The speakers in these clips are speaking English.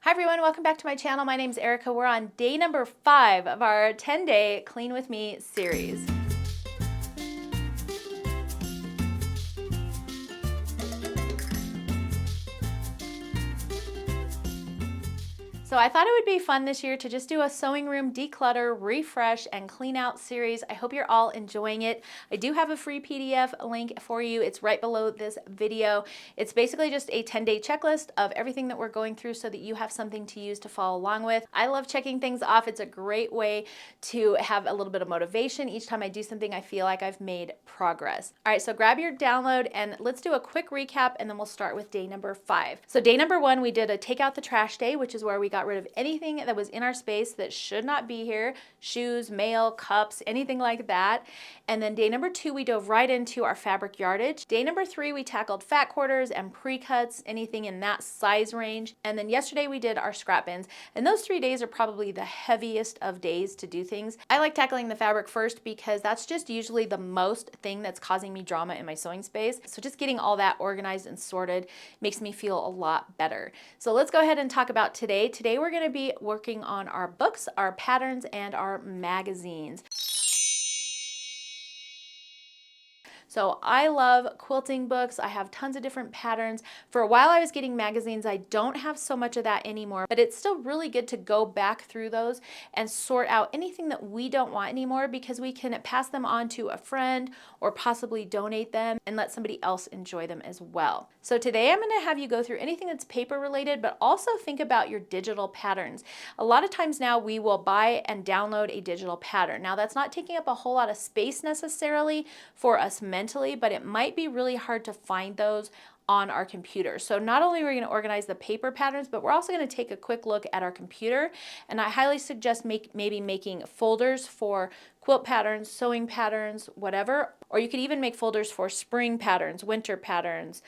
Hi everyone, welcome back to my channel. My name's Erica. We're on day number 5 of our 10-day Clean With Me series. So I thought it would be fun this year to just do a sewing room declutter, refresh, and clean out series. I hope you're all enjoying it. I do have a free PDF link for you. It's right below this video. It's basically just a 10-day checklist of everything that we're going through so that you have something to use to follow along with. I love checking things off. It's a great way to have a little bit of motivation. Each time I do something, I feel like I've made progress. All right, so grab your download and let's do a quick recap and then we'll start with day number 5. So day number 1, we did a take out the trash day, which is where we got rid of anything that was in our space that should not be here, shoes, mail, cups, anything like that. And then day number 2, we dove right into our fabric yardage. Day number 3, we tackled fat quarters and pre-cuts, anything in that size range. And then yesterday we did our scrap bins. And those 3 days are probably the heaviest of days to do things. I like tackling the fabric first because that's just usually the most thing that's causing me drama in my sewing space. So just getting all that organized and sorted makes me feel a lot better. So let's go ahead and talk about today. Today we're going to be working on our books, our patterns, and our magazines. So I love quilting books. I have tons of different patterns. For a while I was getting magazines. I don't have so much of that anymore, but it's still really good to go back through those and sort out anything that we don't want anymore because we can pass them on to a friend or possibly donate them and let somebody else enjoy them as well. So today I'm going to have you go through anything that's paper related, but also think about your digital patterns. A lot of times now we will buy and download a digital pattern. Now that's not taking up a whole lot of space necessarily for us mentally, but it might be really hard to find those on our computer. So not only are we going to organize the paper patterns, but we're also going to take a quick look at our computer. And I highly suggest maybe making folders for quilt patterns, sewing patterns, whatever. Or you could even make folders for spring patterns, winter patterns,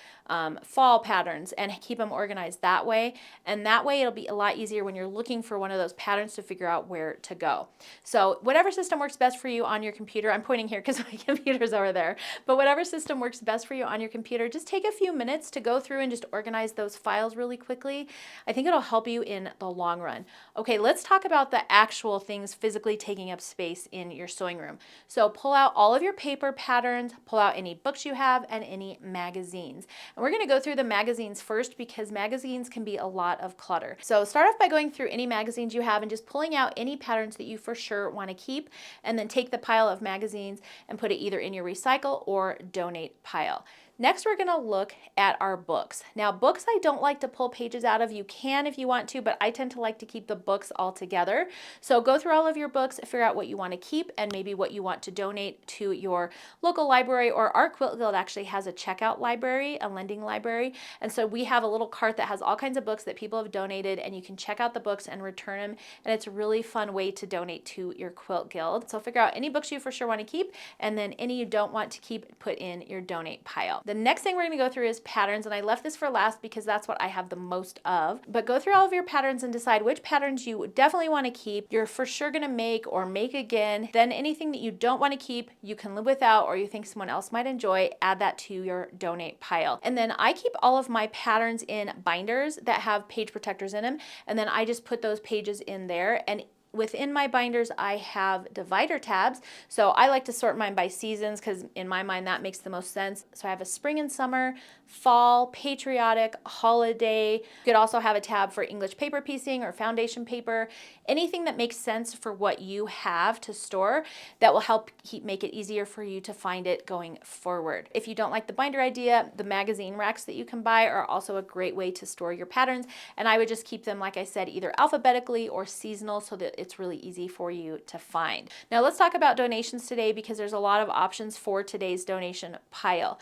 fall patterns, and keep them organized that way. And that way it'll be a lot easier when you're looking for one of those patterns to figure out where to go. So whatever system works best for you on your computer, I'm pointing here because my computer's over there, but whatever system works best for you on your computer, just take a few minutes to go through and just organize those files really quickly. I think it'll help you in the long run. Okay, let's talk about the actual things physically taking up space in your sewing room. So pull out all of your paper patterns, pull out any books you have, and any magazines. And we're going to go through the magazines first because magazines can be a lot of clutter. So start off by going through any magazines you have and just pulling out any patterns that you for sure want to keep, and then take the pile of magazines and put it either in your recycle or donate pile. Next, we're going to look at our books. Now, books I don't like to pull pages out of. You can if you want to, but I tend to like to keep the books all together. So go through all of your books, figure out what you want to keep and maybe what you want to donate to your local library, or our Quilt Guild actually has a checkout library, a lending library. And so we have a little cart that has all kinds of books that people have donated, and you can check out the books and return them. And it's a really fun way to donate to your Quilt Guild. So figure out any books you for sure want to keep, and then any you don't want to keep, put in your donate pile. The next thing we're going to go through is patterns, and I left this for last because that's what I have the most of. But go through all of your patterns and decide which patterns you definitely want to keep, you're for sure going to make or make again. Then anything that you don't want to keep, you can live without, or you think someone else might enjoy, add that to your donate pile. And then I keep all of my patterns in binders that have page protectors in them, and then I just put those pages in there. And within my binders, I have divider tabs. So I like to sort mine by seasons because in my mind that makes the most sense. So I have a spring and summer, fall, patriotic, holiday. You could also have a tab for English paper piecing or foundation paper. Anything that makes sense for what you have to store that will help make it easier for you to find it going forward. If you don't like the binder idea, the magazine racks that you can buy are also a great way to store your patterns. And I would just keep them, like I said, either alphabetically or seasonal so that it's really easy for you to find. Now let's talk about donations today because there's a lot of options for today's donation pile.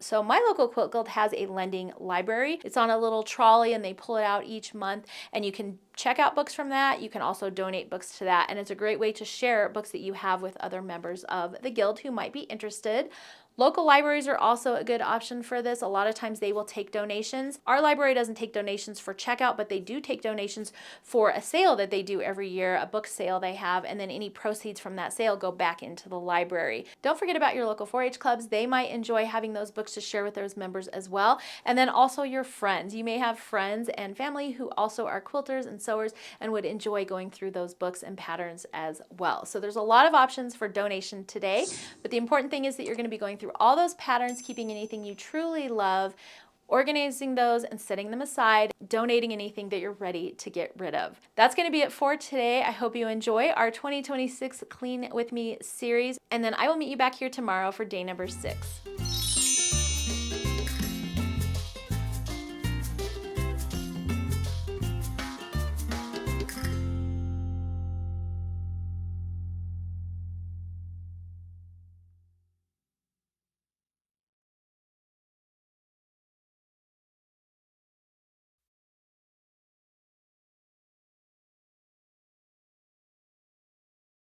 So my local Quilt Guild has a lending library. It's on a little trolley and they pull it out each month, and you can check out books from that. You can also donate books to that, and it's a great way to share books that you have with other members of the guild who might be interested. Local libraries are also a good option for this. A lot of times they will take donations. Our library doesn't take donations for checkout, but they do take donations for a sale that they do every year, a book sale they have, and then any proceeds from that sale go back into the library. Don't forget about your local 4-H clubs. They might enjoy having those books to share with those members as well. And then also your friends. You may have friends and family who also are quilters and sewers and would enjoy going through those books and patterns as well. So there's a lot of options for donation today, but the important thing is that you're going to be going through all those patterns, keeping anything you truly love, organizing those and setting them aside, donating anything that you're ready to get rid of. That's going to be it for today. I hope you enjoy our 2026 Clean With Me series, and then I will meet you back here tomorrow for day number 6.